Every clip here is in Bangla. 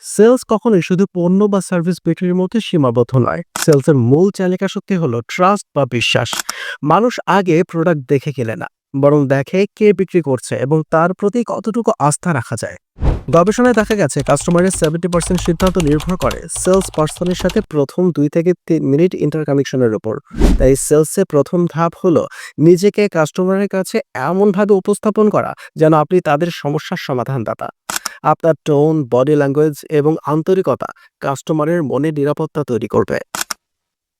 সেলস কখনোই শুধু পণ্য বা সার্ভিস বিক্রির মধ্যে সীমাবদ্ধ নয়। সেলসের মূল চালিকা শক্তি হলো ট্রাস্ট বা বিশ্বাস। মানুষ আগে প্রোডাক্ট দেখে কেনে না, বরং দেখে কে বিক্রি করছে এবং তার প্রতি কতটুকু আস্থা রাখা যায়। গবেষণায় দেখা গেছে কাস্টমারের 70% সিদ্ধান্ত নির্ভর করে সেলস পার্সনের সাথে প্রথম 2 থেকে 3 মিনিট ইন্টারকানেকশনের উপর। তাই সেলসের প্রথম ধাপ হলো নিজেকে কাস্টমারের কাছে এমনভাবে উপস্থাপন করা যেন আপনি তাদের সমস্যার সমাধানদাতা। আপনার টোন, বডি ল্যাঙ্গুয়েজ এবং আন্তরিকতা কাস্টমারের মনে নিরাপত্তা তৈরি করবে।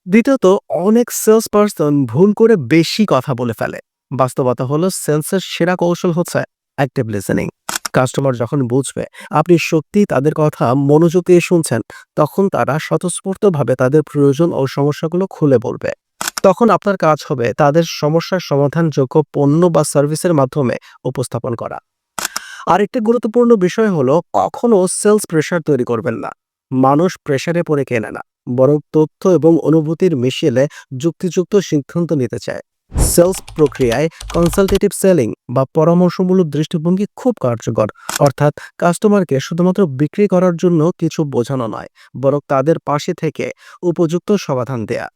দ্বিতীয়ত, অনেক সেলস পারসন ভুল করে বেশি কথা বলে ফেলে। বাস্তবতা হলো সেলসের সেরা কৌশল হচ্ছে অ্যাক্টিভ লিসেনিং। কাস্টমার যখন বুঝবে আপনি সত্যিই তাদের কথা মনোযোগ দিয়ে শুনছেন, তখন তারা স্বতঃস্ফূর্তভাবে তাদের প্রয়োজন ও সমস্যাগুলো খুলে বলবে। তখন আপনার কাজ হবে তাদের সমস্যার সমাধানযোগ্য পণ্য বা সার্ভিসের মাধ্যমে উপস্থাপন করা। আরেকটা গুরুত্বপূর্ণ বিষয় হলো কখনো সেলস প্রেশার তৈরি করবেন না। মানুষ প্রেশারে পড়ে কেনে না, বরং তথ্য এবং অনুভূতির মিশেলে যুক্তিযুক্ত সিদ্ধান্ত নিতে চায়। সেলস প্রক্রিয়ায় কনসালটেটিভ সেলিং বা পরামর্শমূলক দৃষ্টিভঙ্গি খুব কার্যকর। অর্থাৎ কাস্টমারকে শুধুমাত্র বিক্রি করার জন্য কিছু বোঝানো নয়, বরং তাদের পাশে থেকে উপযুক্ত সমাধান দেয়া।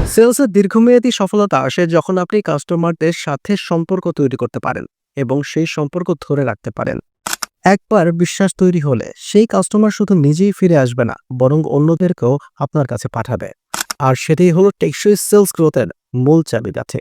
সেলসের দীর্ঘমেয়াদী সফলতা আসে যখন আপনি কাস্টমারদের সাথে সম্পর্ক তৈরি করতে পারেন এবং সেই সম্পর্ক ধরে রাখতে পারেন। একবার বিশ্বাস তৈরি হলে সেই কাস্টমার শুধু নিজেই ফিরে আসবে না, বরং অন্যদেরকেও আপনার কাছে পাঠাবে। আর সেটাই হলো টেকসই সেলস গ্রোথের মূল চাবিকাঠি।